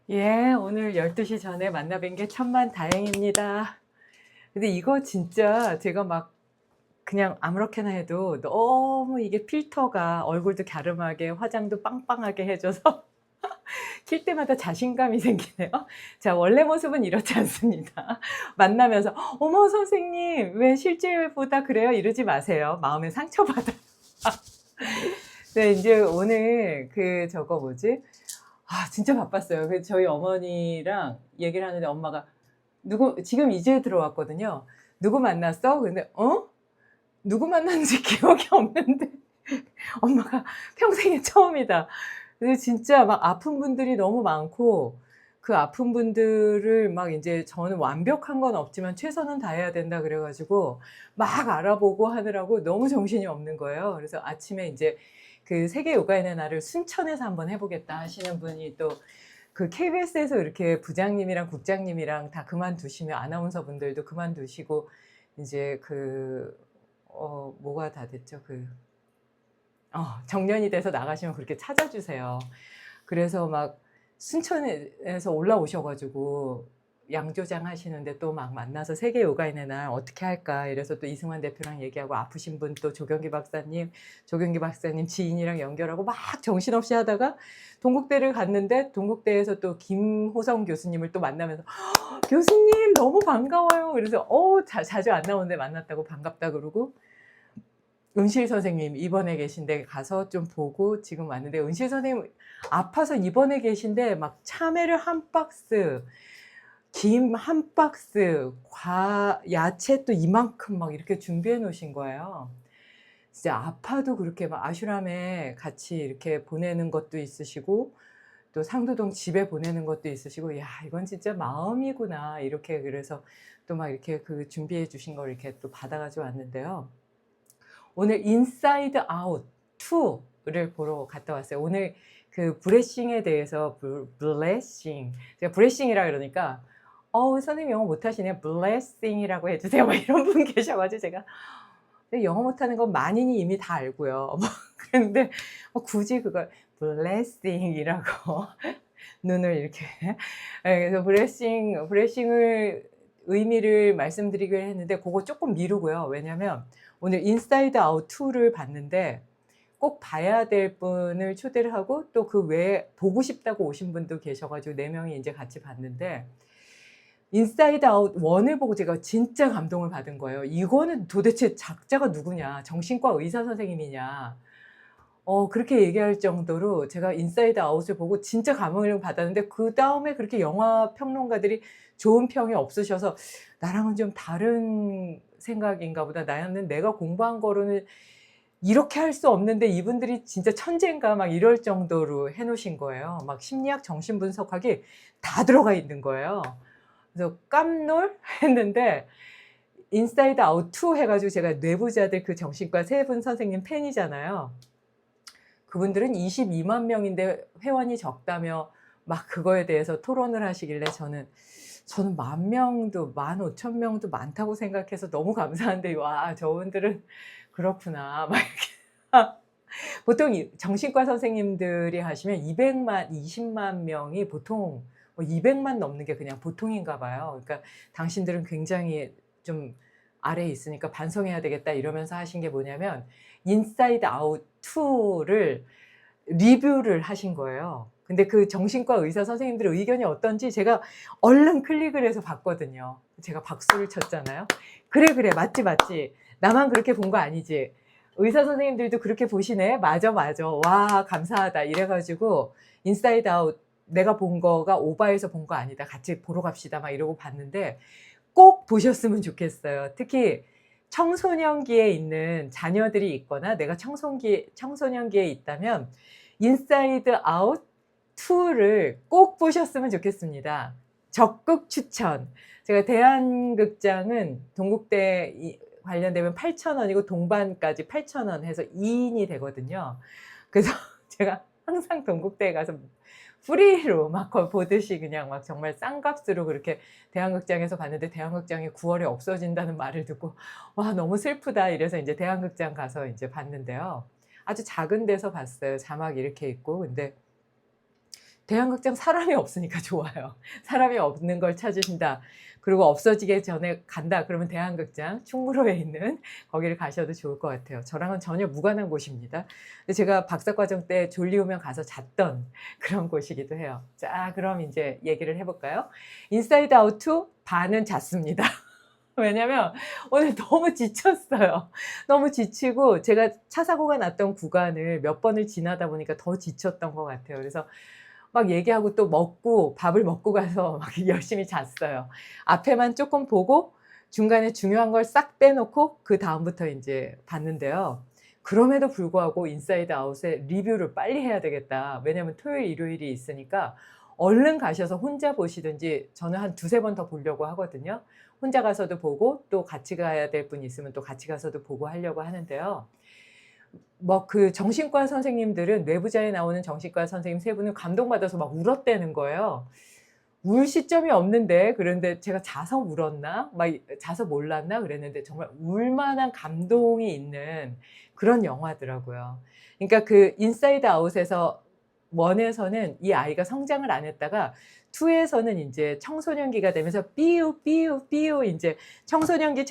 예, 오늘 12시 전에 만나 뵌 게 천만 다행입니다. 근데 이거 진짜 제가 막 그냥 아무렇게나 해도 너무 이게 필터가 얼굴도 갸름하게 화장도 빵빵하게 해줘서 킬 때마다 자신감이 생기네요. 자, 원래 모습은 이렇지 않습니다. 만나면서 어머 선생님 왜 실제보다 그래요? 이러지 마세요. 마음에 상처받아요. 네, 이제 오늘 그 저거 뭐지? 진짜 바빴어요. 그래서 저희 어머니랑 얘기를 하는데 엄마가 누구 지금 이제 들어왔거든요. "누구 만났어?" 근데 "어? 누구 만났는지 기억이 없는데." 엄마가 "평생에 처음이다." 근데 진짜 막 아픈 분들이 너무 많고 그 아픈 분들을 막 인제 저는 완벽한 건 없지만 최선은 다해야 된다 그래 가지고 막 알아보고 하느라고 너무 정신이 없는 거예요. 그래서 아침에 인제 그 세계 요가인의 날을 순천에서 한번 해 보겠다 하시는 분이 또 그 KBS에서 이렇게 부장님이랑 국장님이랑 다 그만두시면 아나운서 분들도 그만두시고 인제 뭐가 다 됐죠? 정년이 돼서 나가시면 그렇게 찾아주세요. 그래서 막 순천에서 올라오셔 가지고 양조장 하시는데 또 막 만나서 세계 요가인의 날 어떻게 할까 이래서 또 이승환 대표랑 얘기하고 아프신 분 또 조경기 박사님 지인이랑 연결하고 막 정신없이 하다가 동국대를 갔는데 동국대에서 또 김호성 교수님을 또 만나면서 "교수님 너무 반가워요." 그래서 자주 안 나오는데 만났다고 반갑다 그러고 은실 선생님 입원해 계신데 가서 좀 보고 지금 왔는데 은실 선생님 아파서 입원해 계신데 막 참외를 한 박스, 김 한 박스, 야채 또 이만큼 막 이렇게 준비해 놓으신 거예요. 진짜 아파도 그렇게 막 아슈람에 같이 이렇게 보내는 것도 있으시고 또 상도동 집에 보내는 것도 있으시고 '야 이건 진짜 마음이구나.' 이렇게 그래서 또 막 이렇게 그 준비해 주신 걸 이렇게 또 받아 가지고 왔는데요. 오늘 인사이드 아웃 2를 보러 갔다 왔어요. 오늘 그 브레싱에 대해서 블레싱 제가 브레싱이라 그러니까 선생님 영어 못하시네요. 블레싱이라고 해 주세요." 막 이런 분 계셔 가지고 제가 영어 못하는 건 만인이 이미 다 알고요. 뭐 그런데 굳이 그걸 블레싱이라고 눈을 이렇게 그래서 브레싱을 의미를 말씀드리기로 했는데 고거 쪼끔 미루고요. 왜냐면 오늘 인사이드 아웃 2를 봤는데 꼭 봐야 될 분을 초대를 하고 또 그 외에 보고 싶다고 오신 분도 계셔 가지고 4 명이 인제 같이 봤는데 인사이드 아웃 1을 보고 제가 진짜 감동을 받은 거예요. '이거는 도대체 작자가 누구냐? 정신과 의사 선생님이냐?' 그렇게 얘기할 정도로 제가 인사이드 아웃을 보고 진짜 감흥을 받았는데 그다음에 그렇게 영화 평론가들이 좋은 평이 없으셔서 '나랑은 좀 다른 생각인가 보다. 나는 내가 공부한 거로는 이렇게 할 수 없는데 이분들이 진짜 천재인가?' 막 이럴 정도로 해 놓으신 거예요. 막 심리학 정신분석학이 다 들어가 있는 거예요. 그래서 깜놀 했는데 인사이드 아웃 2 해 가지고 제가 뇌부자들 그 정신과 3분 선생님 팬이잖아요. 그분들은 22만 명인데 회원이 적다며 막 그거에 대해서 토론을 하시길래 저는 10,000 명도 15,000 명도 많다고 생각해서 너무 감사한데 '와 저분들은 그렇구나.' 막 이렇게 보통 이 정신과 선생님들이 하시면 20만 명이 보통 200만 넘는 게 그냥 보통인가 봐요. 그러니까 당신들은 굉장히 좀 아래에 있으니까 '반성해야 되겠다.' 이러면서 하신 게 뭐냐면 인사이드 아웃 2를 리뷰를 하신 거예요. 근데 그 정신과 의사 선생님들의 의견이 어떤지 제가 얼른 클릭을 해서 봤거든요. 제가 박수를 쳤잖아요. "그래, 그래. 맞지, 맞지. 나만 그렇게 본 거 아니지. 의사 선생님들도 그렇게 보시네. 맞아, 맞아. 와 감사하다." 이래 가지고 인사이드 아웃 "내가 본 거가 오바해서 본 거 아니다. 같이 보러 갑시다." 막 이러고 봤는데 꼭 보셨으면 좋겠어요. 특히 청소년기에 있는 자녀들이 있거나 내가 청소년기에 있다면 인사이드 아웃 2를 꼭 보셨으면 좋겠습니다. 적극 추천. 제가 대한극장은 동국대 관련되면 8,000원이고 동반까지 8,000원 해서 2 인이 되거든요. 그래서 제가 항상 동국대에 가서 프리로 막 거 보듯이 그냥 막 정말 싼값으로 그렇게 대한극장에서 봤는데 대한극장이 9 월에 없어진다는 말을 듣고 '와 너무 슬프다.' 이래서 인제 대한극장 가서 인제 봤는데요. 아주 작은 데서 봤어요. 자막 이렇게 있고. 근데 대한극장 사람이 없으니까 좋아요. 사람이 없는 걸 찾으신다. 그리고 없어지기 전에 간다. 그러면 대한극장 충무로에 있는 거기를 가셔도 좋을 것 같아요. 저랑은 전혀 무관한 곳입니다. 근데 제가 박사과정 때 졸리우면 가서 잤던 그런 곳이기도 해요. 자, 그럼 이제 얘기를 해볼까요? 인사이드 아웃 2 반은 잤습니다. 왜냐면 오늘 너무 지쳤어요. 너무 지치고 제가 차 사고가 났던 구간을 몇 번을 지나다 보니까 더 지쳤던 것 같아요. 그래서 막 얘기하고 또 먹고 밥을 먹고 가서 막 열심히 잤어요. 앞에만 조금 보고 중간에 중요한 걸 싹 빼놓고 그다음부터 이제 봤는데요. 그럼에도 불구하고 인사이드 아웃의 리뷰를 빨리 해야 되겠다. 왜냐면 토요일, 일요일이 있으니까 얼른 가셔서 혼자 보시든지 저는 한 두세 번 더 보려고 하거든요. 혼자 가서도 보고 또 같이 가야 될 분이 있으면 또 같이 가서도 보고 하려고 하는데요. 뭐 그 정신과 선생님들은 뇌부자에 나오는 정신과 선생님 세 분은 감동받아서 막 울었다는 거예요. 울 시점이 없는데 그런데 제가 자서 울었나? 막 자서 몰랐나? 그랬는데 정말 울 만한 감동이 있는 그런 영화더라고요. 그러니까 그 인사이드 아웃에서 1에서는 이 아이가 성장을 안 했다가 2에서는 인제 청소년기가 되면서 삐우 삐우 삐우 인제 청소년기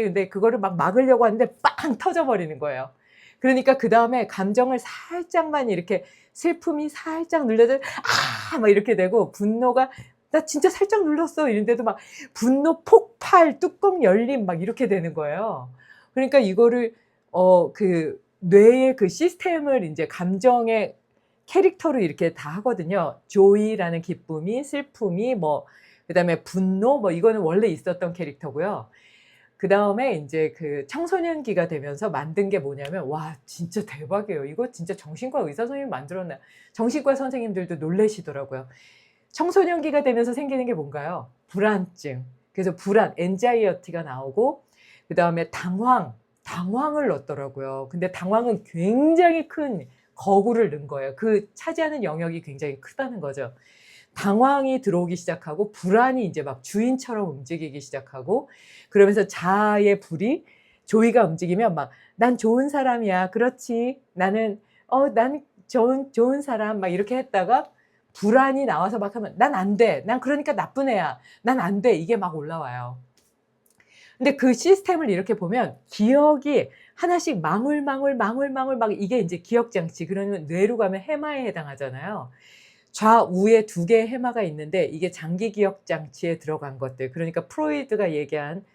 근데 그거를 막 막으려고 하는데 빵 터져 버리는 거예요. 그러니까 그다음에 감정을 살짝만 이렇게 슬픔이 살짝 눌려도 '아!' 막 이렇게 되고 분노가 '나 진짜 살짝 눌렀어.' 이런데도 막 분노 폭발, 뚜껑 열림 막 이렇게 되는 거예요. 그러니까 이거를 그 뇌의 그 시스템을 인제 감정의 캐릭터로 이렇게 다 하거든요. 조이라는 기쁨이, 슬픔이 뭐 그다음에 분노 뭐 이거는 원래 있었던 캐릭터고요. 그다음에 인제 그 청소년기가 되면서 만든 게 뭐냐면 와 진짜 대박이에요. 이거 진짜 정신과 의사 선생님이 만들었나. 정신과 선생님들도 놀라시더라고요. 청소년기가 되면서 생기는 게 뭔가요? 불안증. 그래서 불안, anxiety가 나오고 그다음에 당황을 넣더라고요. 근데 당황은 굉장히 큰 거구를 넣은 거예요. 그 차지하는 영역이 굉장히 크다는 거죠. 당황이 들어오기 시작하고 불안이 인제 막 주인처럼 움직이기 시작하고 그러면서 자아의 불이 조이가 움직이면 막 "난 좋은 사람이야. 그렇지. 나는 난 좋은 사람." 막 이렇게 했다가 불안이 나와서 막 하면 "난 안 돼. 난 그러니까 나쁜 애야. 난 안 돼." 이게 막 올라와요. 근데 그 시스템을 이렇게 보면 기억이 하나씩 망울망울 막 이게 인제 기억 장치 그러면 뇌로 가면 해마에 해당하잖아요. 좌우에 2 개의 해마가 있는데 이게 장기 기억 장치에 들어간 것들 그러니까 프로이드가 얘기한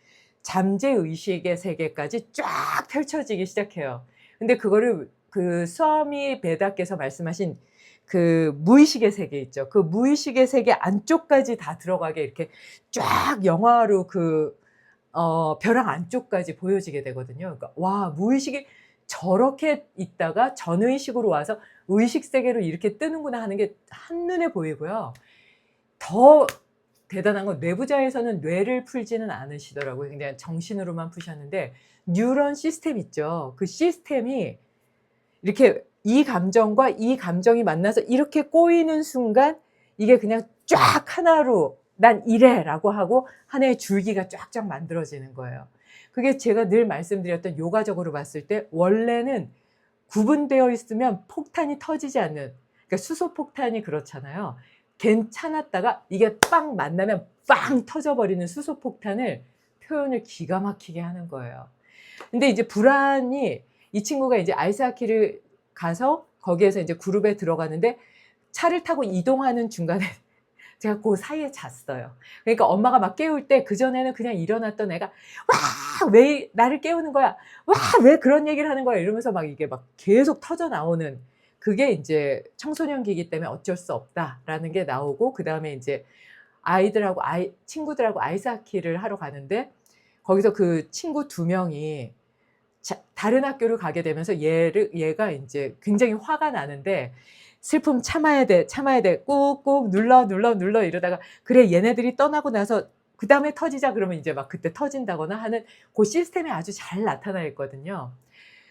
잠재 의식의 세계까지 쫙 펼쳐지기 시작해요. 근데 그거를 그 스와미 베다께서 말씀하신 그 무의식의 세계 있죠. 그 무의식의 세계 안쪽까지 다 들어가게 이렇게 쫙 영화로 그 벼랑 안쪽까지 보여지게 되거든요. 그러니까 와 무의식이 저렇게 있다가 전의식으로 와서 의식 세계로 이렇게 뜨는구나 하는 게 한눈에 보이고요. 더 대단한 건 뇌부자에서는 뇌를 풀지는 않으시더라고요. 그냥 정신으로만 푸셨는데 뉴런 시스템 있죠. 그 시스템이 이렇게 이 감정과 이 감정이 만나서 이렇게 꼬이는 순간 이게 그냥 쫙 하나로 '난 이래.'라고 하고 하나의 줄기가 쫙쫙 만들어지는 거예요. 그게 제가 늘 말씀드렸던 요가적으로 봤을 때 원래는 구분되어 있으면 폭탄이 터지지 않는 그러니까 수소폭탄이 그렇잖아요. 괜찮았다가 이게 빵 만나면 빵 터져 버리는 수소폭탄을 표현을 기가 막히게 하는 거예요. 근데 이제 불안이 이 친구가 이제 아이스하키를 가서 거기에서 이제 그룹에 들어가는데 차를 타고 이동하는 중간에 제가 그 사이에 잤어요. 그러니까 엄마가 막 깨울 때 그전에는 그냥 일어났던 애가 "와 왜 나를 깨우는 거야. 와 왜 그런 얘기를 하는 거야." 이러면서 막 이게 막 계속 터져 나오는 그게 인제 청소년기이기 때문에 어쩔 수 없다라는 게 나오고 그다음에 인제 친구들하고 아이스하키를 하러 가는데 거기서 그 친구 2 명이 다른 학교를 가게 되면서 얘가 인제 굉장히 화가 나는데 슬픔 참아야 돼, 참아야 돼. 꾹꾹 눌러 이러다가 그래 얘네들이 떠나고 나서 그다음에 터지자 그러면 인제 막 그때 터진다거나 하는 고 시스템이 아주 잘 나타나 있거든요.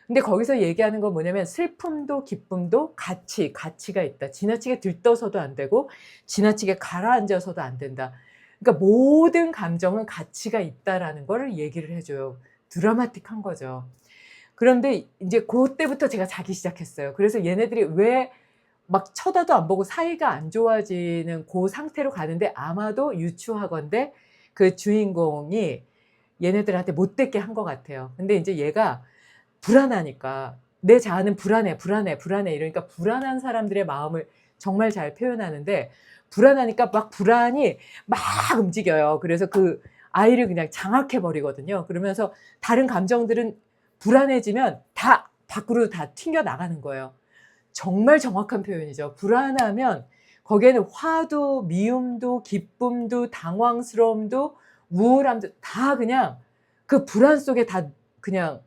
근데 거기서 얘기하는 건 뭐냐면 슬픔도 기쁨도 가치가 있다. 지나치게 들떠서도 안 되고 지나치게 가라앉아서도 안 된다. 그러니까 모든 감정은 가치가 있다라는 거를 얘기를 해 줘요. 드라마틱한 거죠. 그런데 인제 고때부터 제가 자기 시작했어요. 그래서 얘네들이 왜 막 쳐다도 안 보고 사이가 안 좋아지는 그 상태로 가는데 아마도 유추하건대 그 주인공이 얘네들한테 못되게 한 것 같아요. 근데 이제 얘가 불안하니까 내 자아는 불안해, 불안해, 불안해 이러니까 불안한 사람들의 마음을 정말 잘 표현하는데 불안하니까 막 불안이 막 움직여요. 그래서 그 아이를 그냥 장악해 버리거든요. 그러면서 다른 감정들은 불안해지면 다 밖으로 다 튕겨 나가는 거예요. 정말 정확한 표현이죠. 불안하면 거기에는 화도 미움도 기쁨도 당황스러움도 우울함도 다 그냥 그 불안 속에 다 그냥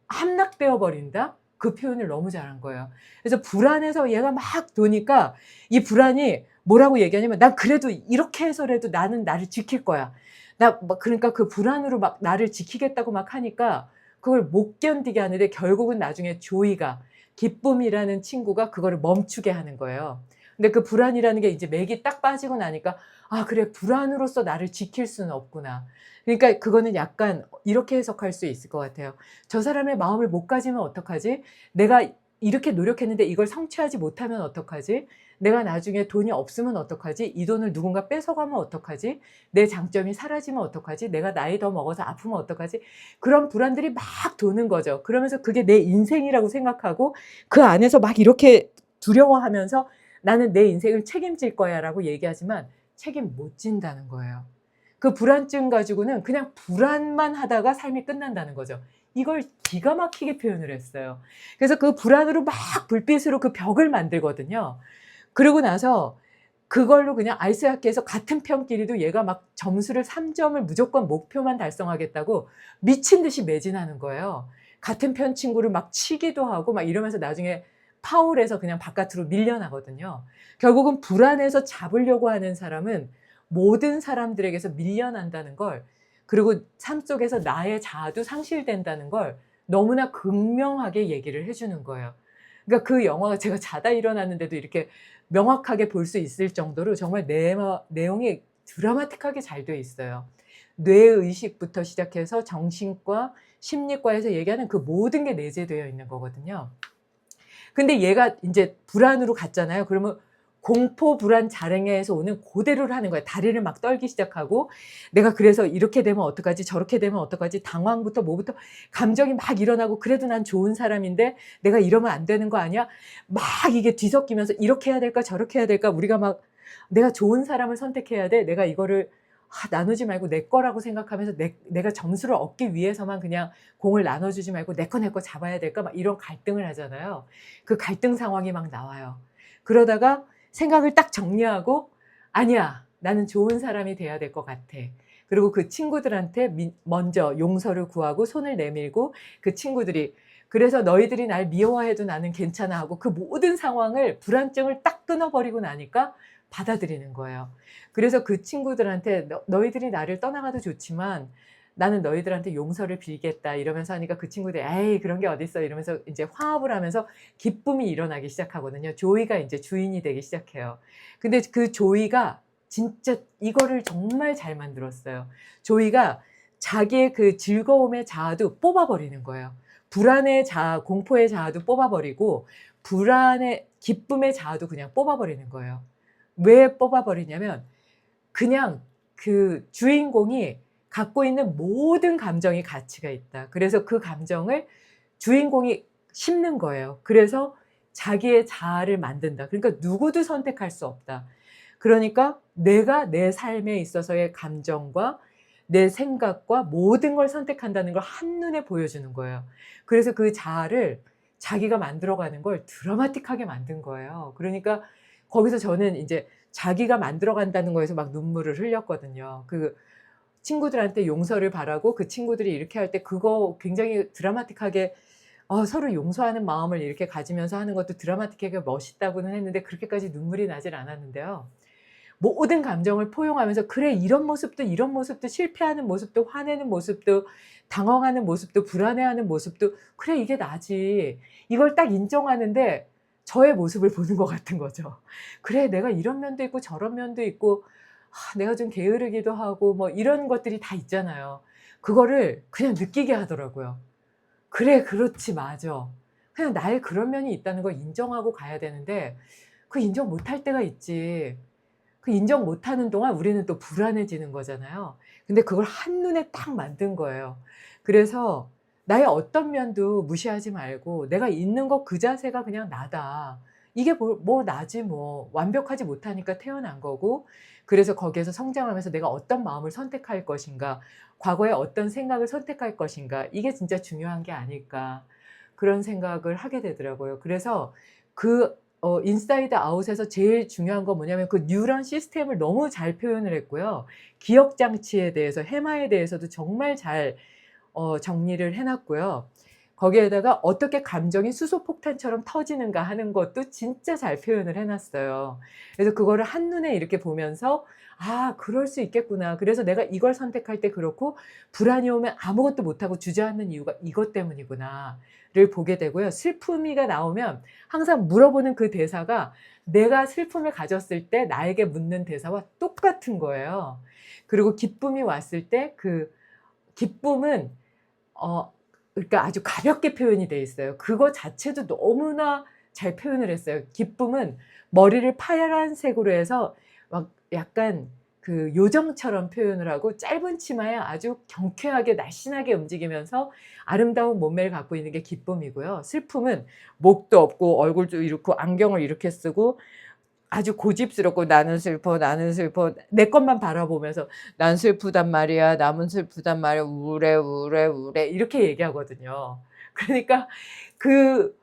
함락되어 버린다? 그 표현을 너무 잘한 거예요. 그래서 불안해서 얘가 막 도니까 이 불안이 뭐라고 얘기하냐면 난 그래도 이렇게 해서라도 나는 나를 지킬 거야. 나 막 그러니까 그 불안으로 막 나를 지키겠다고 막 하니까 그걸 못 견디게 하는데 결국은 나중에 조이가 기쁨이라는 친구가 그거를 멈추게 하는 거예요. 근데 그 불안이라는 게 이제 맥이 딱 빠지고 나니까 '아 그래 불안으로서 나를 지킬 수는 없구나.' 그러니까 그거는 약간 이렇게 해석할 수 있을 것 같아요. '저 사람의 마음을 못 가지면 어떡하지? 내가 이렇게 노력했는데 이걸 성취하지 못하면 어떡하지? 내가 나중에 돈이 없으면 어떡하지? 이 돈을 누군가 뺏어가면 어떡하지? 내 장점이 사라지면 어떡하지? 내가 나이 더 먹어서 아프면 어떡하지?' 그런 불안들이 막 도는 거죠. 그러면서 그게 내 인생이라고 생각하고 그 안에서 막 이렇게 두려워하면서 '나는 내 인생을 책임질 거야.'라고 얘기하지만 책임 못 진다는 거예요. 그 불안증 가지고는 그냥 불안만 하다가 삶이 끝난다는 거죠. 이걸 기가 막히게 표현을 했어요. 그래서 그 불안으로 막 불빛으로 그 벽을 만들거든요. 그러고 나서 그걸로 그냥 아이스하키에서 같은 편끼리도 얘가 막 점수를 3 점을 무조건 목표만 달성하겠다고 미친 듯이 매진하는 거예요. 같은 편 친구를 막 치기도 하고 막 이러면서 나중에 파울해서 그냥 바깥으로 밀려나거든요. 결국은 불안해서 잡으려고 하는 사람은 모든 사람들에게서 밀려난다는 걸, 그리고 삶 속에서 나의 자아도 상실된다는 걸 너무나 극명하게 얘기를 해 주는 거예요. 그러니까 그 영화가 제가 자다 일어났는데도 이렇게 명확하게 볼 수 있을 정도로 정말 내용이 드라마틱하게 잘 돼 있어요. 뇌의식부터 시작해서 정신과, 심리과에서 얘기하는 그 모든 게 내재되어 있는 거거든요. 근데 얘가 인제 불안으로 갔잖아요. 그러면 공포, 불안, 자랭에서 오는 고대로를 하는 거예요. 다리를 막 떨기 시작하고 내가 그래서 이렇게 되면 어떡하지? 저렇게 되면 어떡하지? 당황부터 뭐부터 감정이 막 일어나고 그래도 난 좋은 사람인데 내가 이러면 안 되는 거 아니야? 막 이게 뒤섞이면서 이렇게 해야 될까? 저렇게 해야 될까? 우리가 막 내가 좋은 사람을 선택해야 돼. 내가 이거를 나누지 말고 내 거라고 생각하면서 내가 점수를 얻기 위해서만 그냥 공을 나눠주지 말고 내 거 잡아야 될까? 막 이런 갈등을 하잖아요. 그 갈등 상황이 막 나와요. 그러다가 생각을 딱 정리하고 '아니야. 나는 좋은 사람이 돼야 될 것 같아.' 그리고 그 친구들한테 먼저 용서를 구하고 손을 내밀고 그 친구들이 "그래서 너희들이 날 미워해도 나는 괜찮아." 하고 그 모든 상황을 불안증을 딱 끊어 버리고 나니까 받아들이는 거예요. 그래서 그 친구들한테 "너희들이 나를 떠나가도 좋지만 나는 너희들한테 용서를 빌겠다." 이러면서 하니까 그 친구들이 "에이 그런 게 어딨어." 이러면서 인제 화합을 하면서 기쁨이 일어나기 시작하거든요. 조이가 인제 주인이 되기 시작해요. 근데 그 조이가 진짜 이거를 정말 잘 만들었어요. 조이가 자기의 그 즐거움의 자아도 뽑아 버리는 거예요. 불안의 자아, 공포의 자아도 뽑아 버리고 불안의 기쁨의 자아도 그냥 뽑아 버리는 거예요. 왜 뽑아 버리냐면 그냥 그 주인공이 갖고 있는 모든 감정이 가치가 있다. 그래서 그 감정을 주인공이 심는 거예요. 그래서 자기의 자아를 만든다. 그러니까 누구도 선택할 수 없다. 그러니까 내가 내 삶에 있어서의 감정과 내 생각과 모든 걸 선택한다는 걸 한눈에 보여주는 거예요. 그래서 그 자아를 자기가 만들어가는 걸 드라마틱하게 만든 거예요. 그러니까 거기서 저는 인제 자기가 만들어 간다는 거에서 막 눈물을 흘렸거든요. 그 친구들한테 용서를 바라고 그 친구들이 이렇게 할 때 그거 굉장히 드라마틱하게 서로 용서하는 마음을 이렇게 가지면서 하는 것도 드라마틱하게 멋있다고는 했는데 그렇게까지 눈물이 나질 않았는데요. 모든 감정을 포용하면서 그래 이런 모습도 실패하는 모습도 화내는 모습도 당황하는 모습도 불안해하는 모습도 그래 이게 나지. 이걸 딱 인정하는데 저의 모습을 보는 것 같은 거죠. 그래 내가 이런 면도 있고 저런 면도 있고 내가 좀 게으르기도 하고 뭐 이런 것들이 다 있잖아요. 그거를 그냥 느끼게 하더라고요. '그래 그렇지. 맞아.' 그냥 나의 그런 면이 있다는 걸 인정하고 가야 되는데 그 인정 못할 때가 있지. 그 인정 못하는 동안 우리는 또 불안해지는 거잖아요. 근데 그걸 한눈에 딱 만든 거예요. 그래서 나의 어떤 면도 무시하지 말고 '내가 있는 것 그 자체가 그냥 나다.' 이게 뭐 나지 뭐. 완벽하지 못하니까 태어난 거고 그래서 거기에서 성장하면서 내가 어떤 마음을 선택할 것인가, 과거에 어떤 생각을 선택할 것인가 이게 진짜 중요한 게 아닐까 그런 생각을 하게 되더라고요. 그래서 그 인사이드 아웃에서 제일 중요한 건 뭐냐면 그 뉴런 시스템을 너무 잘 표현을 했고요. 기억 장치에 대해서 해마에 대해서도 정말 잘 정리를 해 놨고요. 거기에다가 어떻게 감정이 수소폭탄처럼 터지는가 하는 것도 진짜 잘 표현을 해 놨어요. 그래서 그거를 한눈에 이렇게 보면서 '아 그럴 수 있겠구나. 그래서 내가 이걸 선택할 때 그렇고 불안이 오면 아무것도 못하고 주저앉는 이유가 이것 때문이구나.'를 보게 되고요. 슬픔이가 나오면 항상 물어보는 그 대사가 내가 슬픔을 가졌을 때 나에게 묻는 대사와 똑같은 거예요. 그리고 기쁨이 왔을 때 그 기쁨은 그러니까 아주 가볍게 표현이 돼 있어요. 그거 자체도 너무나 잘 표현을 했어요. 기쁨은 머리를 파란색으로 해서 막 약간 그 요정처럼 표현을 하고 짧은 치마에 아주 경쾌하게 날씬하게 움직이면서 아름다운 몸매를 갖고 있는 게 기쁨이고요. 슬픔은 목도 없고 얼굴도 이렇고 안경을 이렇게 쓰고 아주 고집스럽고 "나는 슬퍼, 나는 슬퍼." 내 것만 바라보면서 "난 슬프단 말이야. 남은 슬프단 말이야. 우울해, 우울해, 우울해." 이렇게 얘기하거든요. 그러니까 그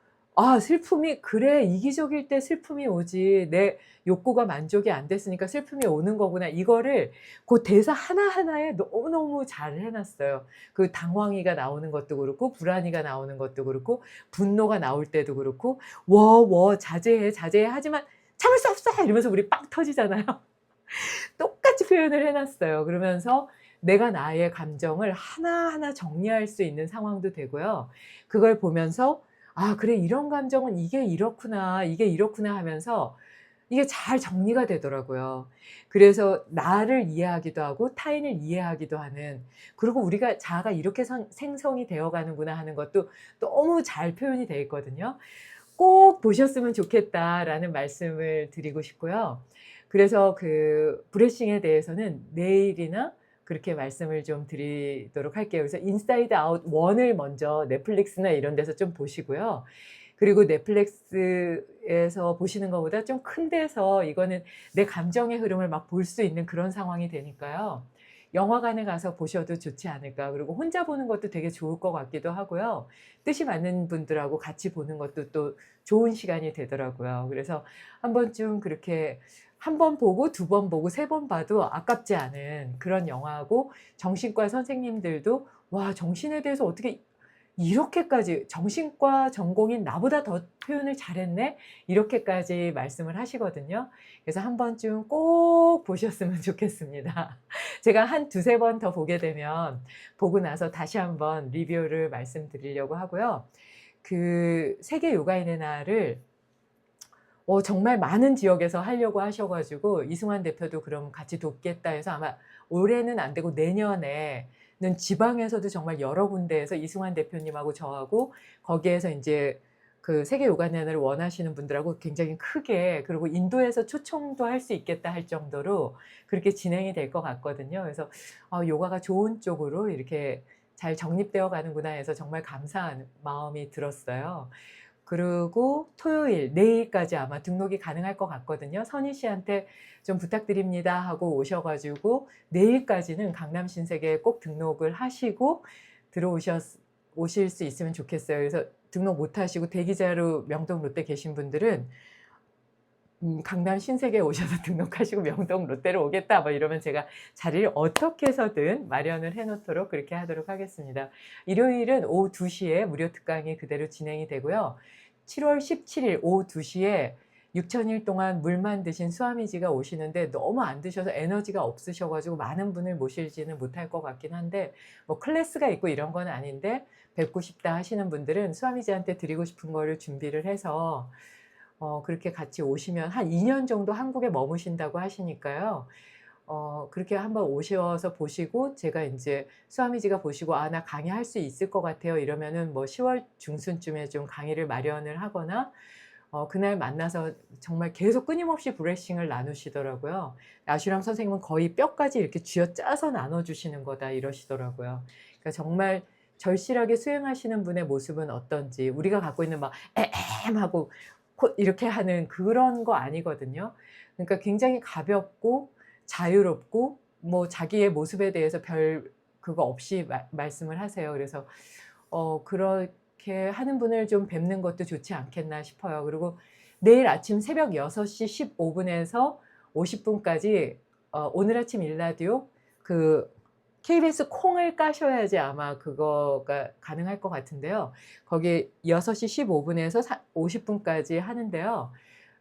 슬픔이 그래 이기적일 때 슬픔이 오지. 내 욕구가 만족이 안 됐으니까 슬픔이 오는 거구나. 이거를 그 대사 하나하나에 너무너무 잘 해 놨어요. 그 당황이가 나오는 것도 그렇고 불안이가 나오는 것도 그렇고 분노가 나올 때도 그렇고 "워워 자제해, 자제해." 하지만 "참을 수 없어!" 이러면서 우리 빵 터지잖아요. 똑같이 표현을 해 놨어요. 그러면서 내가 나의 감정을 하나하나 정리할 수 있는 상황도 되고요. 그걸 보면서 '아 그래 이런 감정은 이게 이렇구나. 이게 이렇구나.' 하면서 이게 잘 정리가 되더라고요. 그래서 나를 이해하기도 하고 타인을 이해하기도 하는 그리고 우리가 '자아가 이렇게 생성이 되어 가는구나.' 하는 것도 너무 잘 표현이 돼 있거든요. 꼭 보셨으면 좋겠다라는 말씀을 드리고 싶고요. 그래서 그 브레싱에 대해서는 내일이나 그렇게 말씀을 좀 드리도록 할게요. 그래서 인사이드 아웃 1을 먼저 넷플릭스나 이런 데서 좀 보시고요. 그리고 넷플릭스에서 보시는 것보다 좀 큰 데서 이거는 내 감정의 흐름을 막 볼 수 있는 그런 상황이 되니까요. 영화관에 가서 보셔도 좋지 않을까. 그리고 혼자 보는 것도 되게 좋을 것 같기도 하고요. 뜻이 맞는 분들하고 같이 보는 것도 또 좋은 시간이 되더라고요. 그래서 한 번쯤 그렇게 한 번 보고 두 번 보고 세 번 봐도 아깝지 않은 그런 영화고 정신과 선생님들도 '와 정신에 대해서 어떻게 이렇게까지 정신과 전공인 나보다 더 표현을 잘했네.' 이렇게까지 말씀을 하시거든요. 그래서 한 번쯤 꼭 보셨으면 좋겠습니다. 제가 한 두세 번 더 보게 되면 보고 나서 다시 한번 리뷰를 말씀드리려고 하고요. 그 세계 요가인의 날을 정말 많은 지역에서 하려고 하셔 가지고 이승환 대표도 그럼 같이 돕겠다 해서 아마 올해는 안 되고 내년에는 지방에서도 정말 여러 군데에서 이승환 대표님하고 저하고 거기에서 인제 그 세계 요가년을 원하시는 분들하고 굉장히 크게 그리고 인도에서 초청도 할 수 있겠다 할 정도로 그렇게 진행이 될 것 같거든요. 그래서 요가가 좋은 쪽으로 이렇게 잘 정립되어 가는구나 해서 정말 감사한 마음이 들었어요. 그리고 토요일 내일까지 아마 등록이 가능할 것 같거든요. "선희 씨한테 좀 부탁드립니다." 하고 오셔 가지고 내일까지는 강남 신세계에 꼭 등록을 하시고 들어오셨 오실 수 있으면 좋겠어요. 그래서 등록 못 하시고 대기자로 명동 롯데 계신 분들은 강남 신세계에 오셔서 등록하시고 "명동 롯데로 오겠다." 뭐 이러면 제가 자리를 어떻게 해서든 마련을 해 놓도록 그렇게 하도록 하겠습니다. 일요일은 오후 2 시에 무료 특강이 그대로 진행이 되고요. 7월 17일 오후 2 시에 6,000일 동안 물만 드신 수아미지가 오시는데 너무 안 드셔서 에너지가 없으셔 가지고 많은 분을 모시지는 못할 것 같긴 한데 뭐 클래스가 있고 이런 건 아닌데 "뵙고 싶다." 하시는 분들은 수아미지한테 드리고 싶은 거를 준비를 해서 그렇게 같이 오시면 한 2년 정도 한국에 머무신다고 하시니까요. 그렇게 한번 오셔서 보시고 제가 인제 수아미지가 보시고 "아 나 강의할 수 있을 것 같아요." 이러면은 뭐 10월 중순쯤에 좀 강의를 마련을 하거나 그날 만나서 정말 계속 끊임없이 브레싱을 나누시더라고요. "아슈람 선생님은 거의 뼈까지 이렇게 쥐어짜서 나눠 주시는 거다." 이러시더라고요. 그러니까 정말 절실하게 수행하시는 분의 모습은 어떤지 우리가 갖고 있는 막 하고 이렇게 하는 그런 거 아니거든요. 그러니까 굉장히 가볍고 자유롭고 뭐 자기의 모습에 대해서 별 그거 없이 말씀을 하세요. 그래서 그렇게 하는 분을 좀 뵙는 것도 좋지 않겠나 싶어요. 그리고 내일 아침 새벽 6시 15 분에서 50 분까지 오늘 아침 일라디오 그 KBS 콩을 까셔야지 아마 그거가 가능할 것 같은데요. 거기 6시 15 분에서 50 분까지 하는데요.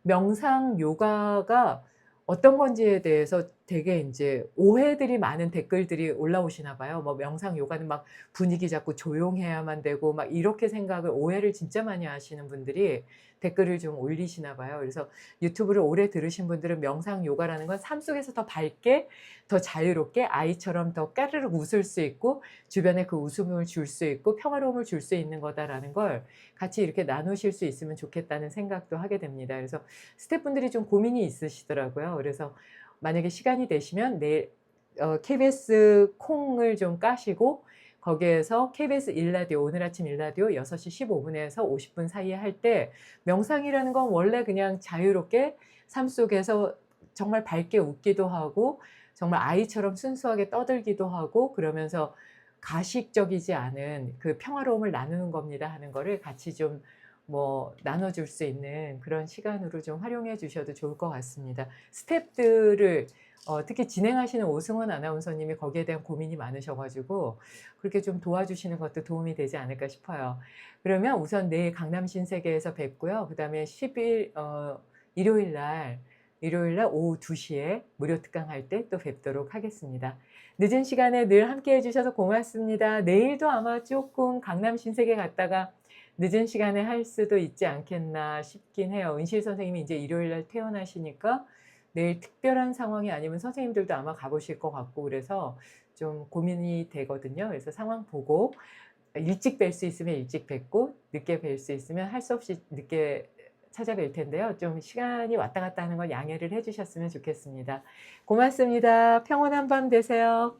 명상 요가가 어떤 건지에 대해서 되게 인제 오해들이 많은 댓글들이 올라오시나 봐요. 뭐 명상 요가는 막 분위기 잡고 조용해야만 되고 막 이렇게 생각을 오해를 진짜 많이 하시는 분들이 댓글을 좀 올리시나 봐요. 그래서 유튜브를 오래 들으신 분들은 명상 요가라는 건 삶 속에서 더 밝게 더 자유롭게 아이처럼 더 까르르 웃을 수 있고 주변에 그 웃음을 줄 수 있고 평화로움을 줄 수 있는 거다라는 걸 같이 이렇게 나누실 수 있으면 좋겠다는 생각도 하게 됩니다. 그래서 스태프분들이 좀 고민이 있으시더라고요. 그래서 만약에 시간이 되시면 내일 KBS 콩을 좀 까시고 거기에서 KBS 일라디오 오늘 아침 일라디오 6시 15 분에서 50분 사이에 할 때 명상이라는 건 원래 그냥 자유롭게 삶 속에서 정말 밝게 웃기도 하고 정말 아이처럼 순수하게 떠들기도 하고 그러면서 가식적이지 않은 그 평화로움을 나누는 겁니다 하는 거를 같이 좀 뭐 나눠 줄 수 있는 그런 시간으로 좀 활용해 주셔도 좋을 것 같습니다. 스태프들을 특히 진행하시는 오승원 아나운서님이 거기에 대한 고민이 많으셔 가지고 그렇게 좀 도와주시는 것도 도움이 되지 않을까 싶어요. 그러면 우선 내일 강남 신세계에서 뵙고요. 그다음에 10 일 일요일 날 오후 2 시에 무료 특강할 때 또 뵙도록 하겠습니다. 늦은 시간에 늘 함께 해 주셔서 고맙습니다. 내일도 아마 쪼끔 강남 신세계 갔다가 늦은 시간에 할 수도 있지 않겠나 싶긴 해요. 은실 선생님이 인제 일요일 날 퇴원하시니까 내일 특별한 상황이 아니면 선생님들도 아마 가 보실 것 같고 그래서 좀 고민이 되거든요. 그래서 상황 보고 일찍 뵐 수 있으면 일찍 뵙고 늦게 뵐 수 있으면 할 수 없이 늦게 찾아뵐 텐데요. 좀 시간이 왔다 갔다 하는 건 양해를 해 주셨으면 좋겠습니다. 고맙습니다. 평온한 밤 되세요.